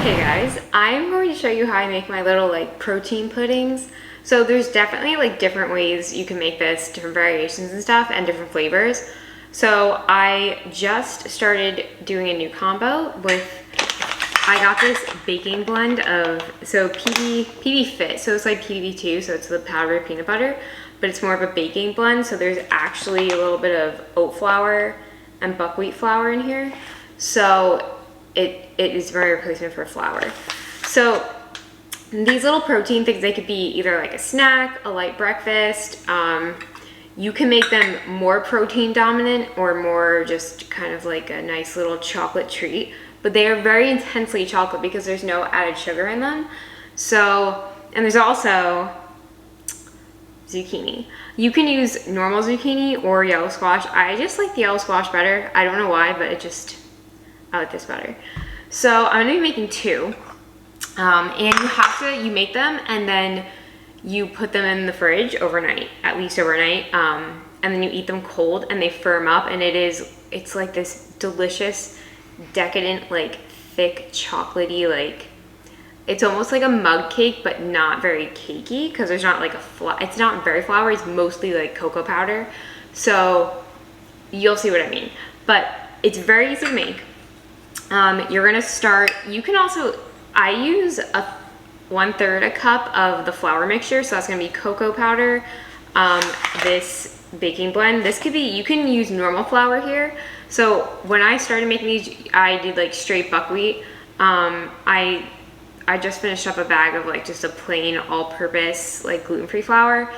Hey guys, I'm going to show you how I make my little like protein puddings. So there's definitely like different ways you can make this, different variations and stuff, and different flavors. So I just started doing a new combo with, I got this baking blend of, so PB Fit, so it's like PB2, so it's the powdered peanut butter, but it's more of a baking blend. So there's actually a little bit of oat flour and buckwheat flour in here. So it is my replacement for flour. So these little protein things, they could be either like a snack, a light breakfast. You can make them more protein dominant or more just kind of like a nice little chocolate treat, but they are very intensely chocolate because there's no added sugar in them. So, and there's also zucchini. You can use normal zucchini or yellow squash. I just like the yellow squash better. I don't know why, but I like this better. So I'm gonna be making two. And you make them and then you put them in the fridge overnight, at least overnight. And then you eat them cold and they firm up, and it's like this delicious, decadent, like thick, chocolatey, like, it's almost like a mug cake, but not very cakey because there's not like it's not very floury, it's mostly like cocoa powder. So you'll see what I mean, but it's very easy to make. You're gonna start, you can also, I use 1/3 a cup of the flour mixture, so that's gonna be cocoa powder, this baking blend. This could be, you can use normal flour here. So when I started making these, I did like straight buckwheat. I just finished up a bag of like just a plain all-purpose like gluten-free flour.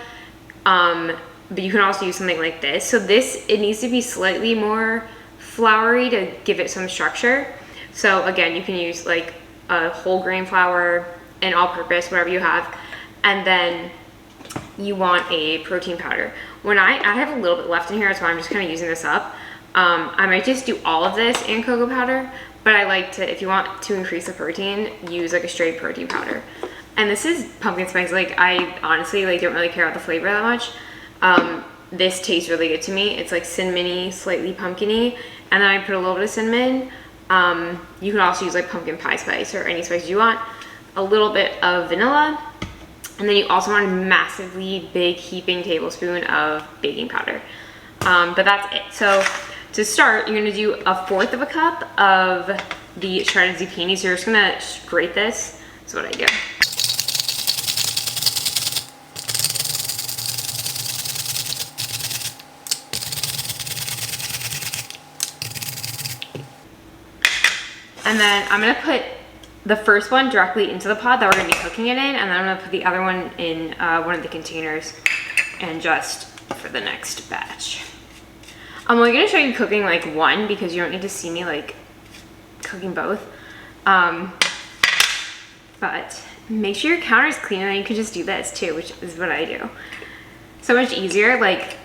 But you can also use something like this. So this, it needs to be slightly more floury to give it some structure. So again, you can use like a whole grain flour, an all-purpose, whatever you have, and then you want a protein powder. When I have a little bit left in here, so I'm just kind of using this up. I might just do all of this in cocoa powder, but I like to, if you want to increase the protein, use like a straight protein powder. And this is pumpkin spice. Like, I honestly like don't really care about the flavor that much. This tastes really good to me. It's like cinnamony, slightly pumpkin-y, and then I put a little bit of cinnamon. You can also use like pumpkin pie spice or any spice you want. A little bit of vanilla, and then you also want a massively big heaping tablespoon of baking powder. But that's it. So to start, you're gonna do 1/4 of a cup of the shredded zucchini. So you're just gonna grate this. That's what I do. And then I'm gonna put the first one directly into the pot that we're gonna be cooking it in, and then I'm gonna put the other one in one of the containers and just for the next batch. I'm only gonna show you cooking like one because you don't need to see me like cooking both. But make sure your counter is clean, and then you can just do this too, which is what I do. So much easier. Like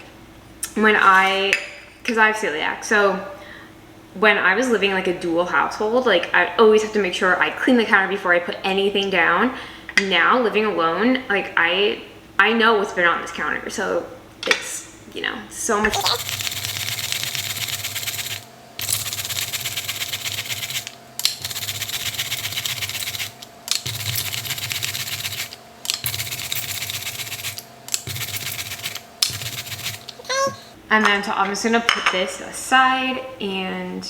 when because I have celiac, so when I was living like a dual household, like I always have to make sure I clean the counter before I put anything down. Now living alone, like I know what's been on this counter, so it's, you know, so much. And then so I'm just gonna put this aside, and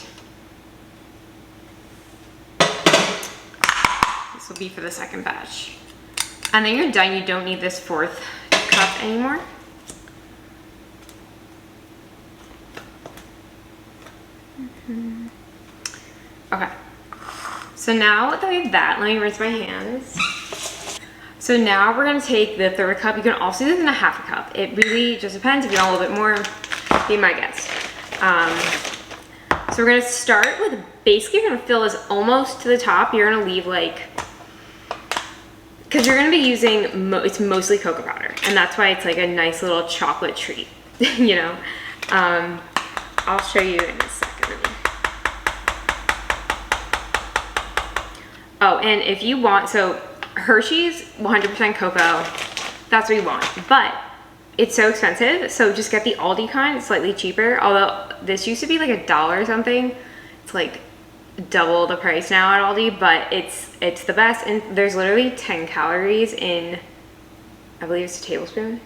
this will be for the second batch. And then you're done. You don't need this 4th cup anymore. Okay. So now that we have that, let me rinse my hands. So now we're gonna take the 1/3 cup. You can also do this in a 1/2 cup. It really just depends. If you want a little bit more, be my guest. So we're gonna start with, basically you're gonna fill this almost to the top. You're gonna leave like, because you're gonna be using, it's mostly cocoa powder, and that's why it's like a nice little chocolate treat, you know? I'll show you in a second. Oh, and if you want, so Hershey's 100% cocoa, that's what you want, but it's so expensive, so just get the Aldi kind. It's slightly cheaper, although this used to be like $1 or something. It's like double the price now at Aldi, but it's the best. And there's literally 10 calories in, I believe it's a tablespoon.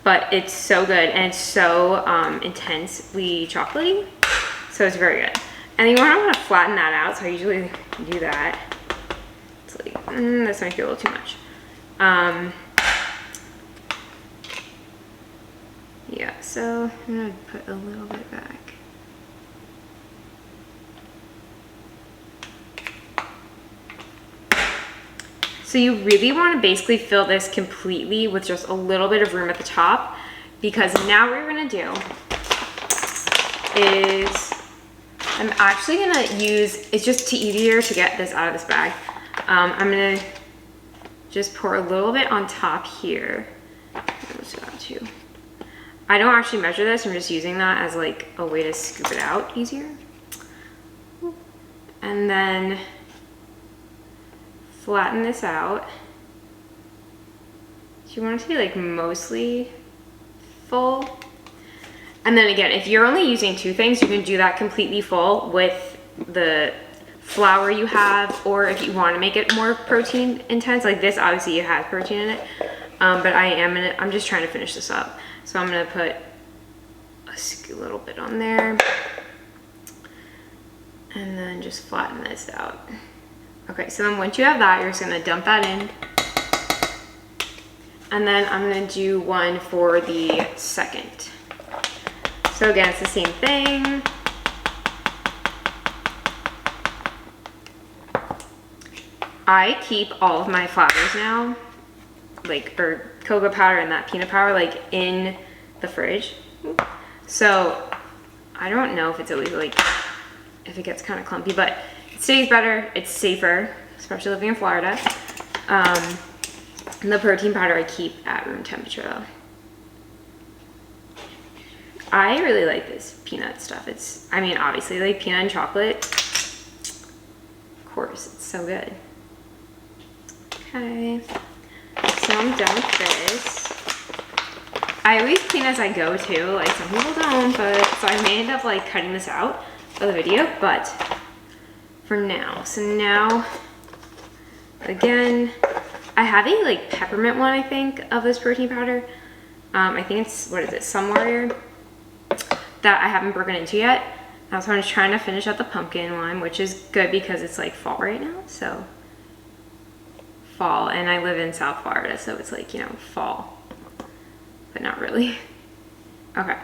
But it's so good, and it's so intensely chocolatey, so it's very good. And you want to flatten that out, so I usually do that. It's like, this might be a little too much. Yeah, so I'm gonna put a little bit back. So you really want to basically fill this completely with just a little bit of room at the top, because now what you're going to do is, I'm actually going to use, it's just too easier to get this out of this bag. I'm going to just pour a little bit on top here. I don't actually measure this, I'm just using that as like a way to scoop it out easier. And then flatten this out. So you want it to be like mostly full. And then again, if you're only using 2 things, you can do that completely full with the flour you have, or if you want to make it more protein intense, like this obviously it has protein in it, but I'm just trying to finish this up. So I'm gonna put a little bit on there, and then just flatten this out. Okay, so then once you have that, you're just gonna dump that in. And then I'm gonna do one for the second. So again, it's the same thing. I keep all of my flours now, like, or cocoa powder and that peanut powder, like in the fridge. So I don't know if it's always like, if it gets kind of clumpy, but it stays better, it's safer, especially living in Florida. And the protein powder I keep at room temperature though. I really like this peanut stuff. It's, I mean, obviously like peanut and chocolate, of course, it's so good. Okay, so I'm done with this. I always clean as I go too, like some people don't, but so I may end up like cutting this out of the video, but for now. So now, again, I have a like peppermint one, I think, of this protein powder. I think it's, what is it, Sun Warrior, that I haven't broken into yet. So I'm just trying to finish out the pumpkin one, which is good because it's like fall right now, so fall, and I live in South Florida, so it's like, you know, fall, but not really. Okay,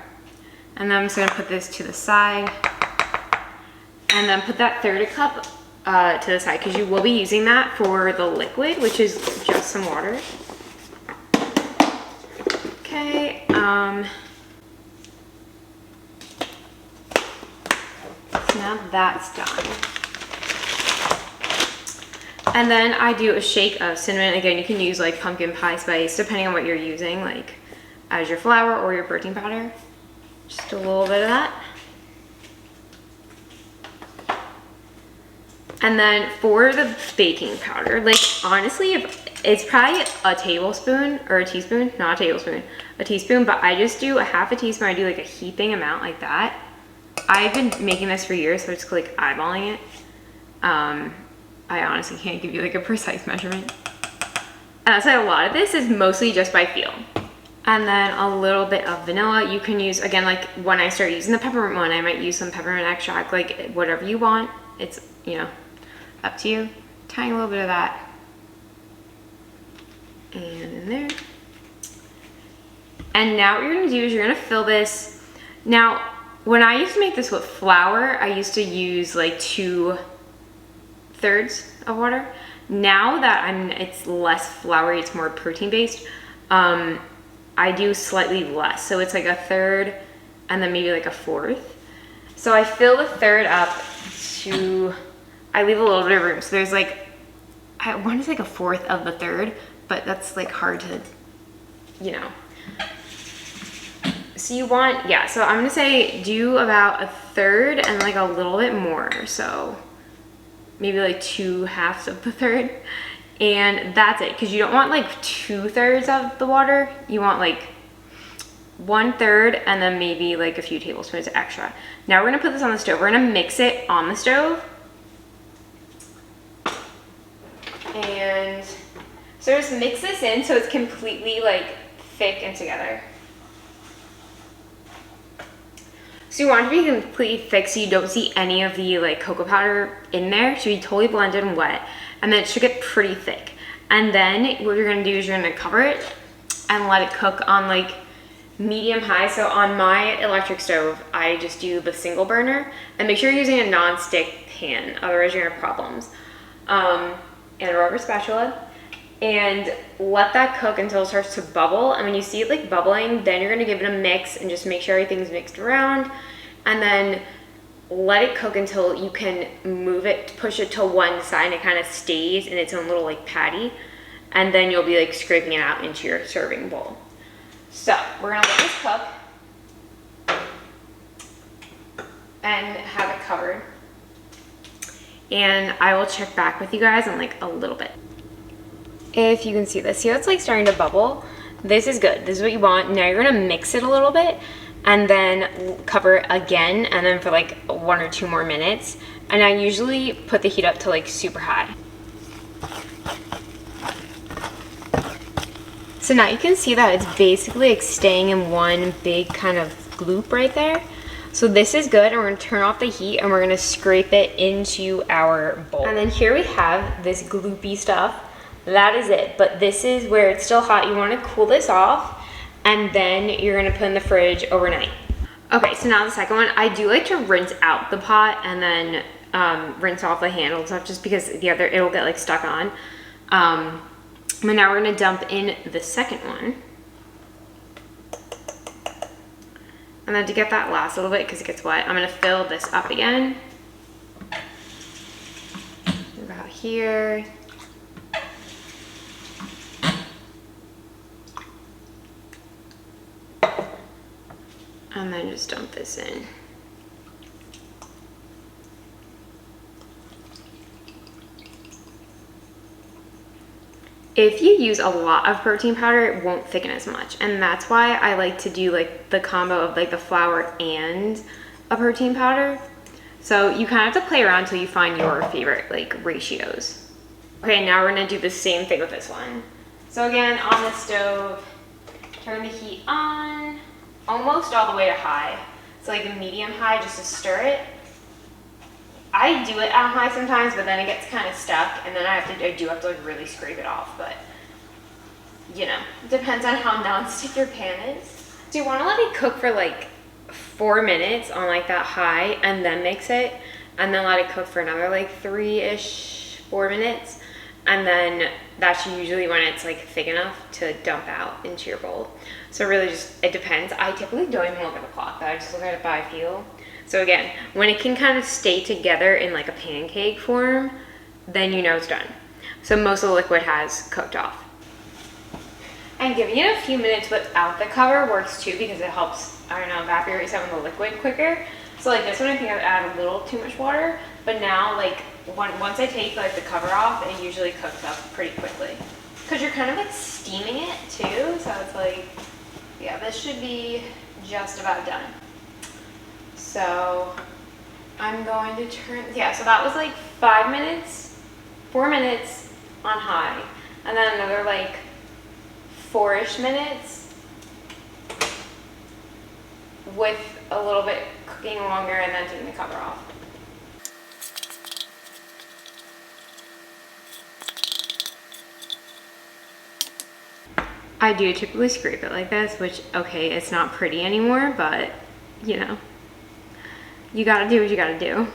and then I'm just gonna put this to the side, and then put that third cup to the side, because you will be using that for the liquid, which is just some water. Okay, so now that's done. And then I do a shake of cinnamon. Again, you can use like pumpkin pie spice, depending on what you're using, like as your flour or your protein powder. Just a little bit of that. And then for the baking powder, like honestly, it's probably a tablespoon or a teaspoon, not a tablespoon, a teaspoon, but I just do a half a teaspoon. I do like a heaping amount like that. I've been making this for years, so it's like eyeballing it. I honestly can't give you like a precise measurement. And I'll say a lot of this is mostly just by feel. And then a little bit of vanilla. You can use, again, like when I start using the peppermint one, I might use some peppermint extract, like whatever you want. It's, you know, up to you. Tiny little bit of that. And in there. And now what you're gonna do is you're gonna fill this. Now, when I used to make this with flour, I used to use like 2/3 of water. Now that it's less floury, it's more protein based, I do slightly less. So it's like 1/3 and then maybe like 1/4. So I fill the third up to, I leave a little bit of room. So there's like, I want to say like 1/4 of the third, but that's like hard to, you know. So you want, yeah, so I'm gonna say do about 1/3 and like a little bit more. So maybe like 2/2 of the third. And that's it, because you don't want like 2/3 of the water. You want like 1/3, and then maybe like a few tablespoons extra. Now we're gonna put this on the stove. We're gonna mix it on the stove. And so just mix this in so it's completely like thick and together. So you want it to be completely thick so you don't see any of the like cocoa powder in there. It should be totally blended and wet, and then it should get pretty thick. And then what you're gonna do is you're gonna cover it and let it cook on like medium high. So on my electric stove, I just do the single burner, and make sure you're using a non-stick pan, otherwise you're gonna have problems. And a rubber spatula, and let that cook until it starts to bubble. And when you see it like bubbling, then you're gonna give it a mix and just make sure everything's mixed around, and then let it cook until you can move it, push it to one side, and it kind of stays in its own little like patty, and then you'll be like scraping it out into your serving bowl. So we're gonna let this cook and have it covered, and I will check back with you guys in like a little bit. If you can see this, see how it's like starting to bubble? This is good, this is what you want. Now you're gonna mix it a little bit and then cover it again, and then for like 1 or 2 more minutes. And I usually put the heat up to like super high. So now you can see that it's basically like staying in one big kind of gloop right there. So this is good, and we're gonna turn off the heat and we're gonna scrape it into our bowl. And then here we have this gloopy stuff. That is it, but this is where it's still hot. You wanna cool this off, and then you're gonna put in the fridge overnight. Okay, so now the second one, I do like to rinse out the pot and then rinse off the handle and stuff, just because the other, it'll get like stuck on. But now we're gonna dump in the second one. And then to get that last little bit, because it gets wet, I'm gonna fill this up again. About here. And then just dump this in. If you use a lot of protein powder, it won't thicken as much. And that's why I like to do like the combo of like the flour and a protein powder. So you kind of have to play around until you find your favorite like ratios. Okay, now we're gonna do the same thing with this one. So again, on the stove, turn the heat on, almost all the way to high. So like a medium high, just to stir it. I do it at high sometimes, but then it gets kind of stuck, and then I do have to like really scrape it off, but you know, it depends on how non-stick your pan is. So you want to let it cook for like 4 minutes on like that high, and then mix it, and then let it cook for another like 3-ish, 4 minutes, and then that's usually when it's like thick enough to dump out into your bowl. So really just, it depends. I typically don't even look at the clock, though. I just look at it by feel. So again, when it can kind of stay together in like a pancake form, then you know it's done. So most of the liquid has cooked off. And giving it a few minutes without the cover works too, because it helps, I don't know, evaporate some of the liquid quicker. So like this one, I think I've added a little too much water, but now like once I take like the cover off, it usually cooks up pretty quickly. Because you're kind of like steaming it too, so it's like, yeah, this should be just about done. So I'm going to turn, yeah, so that was like 4 minutes on high, and then another like 4-ish minutes with a little bit cooking longer, and then taking the cover off. I do typically scrape it like this, which, okay, it's not pretty anymore, but you know, you gotta do what you gotta do.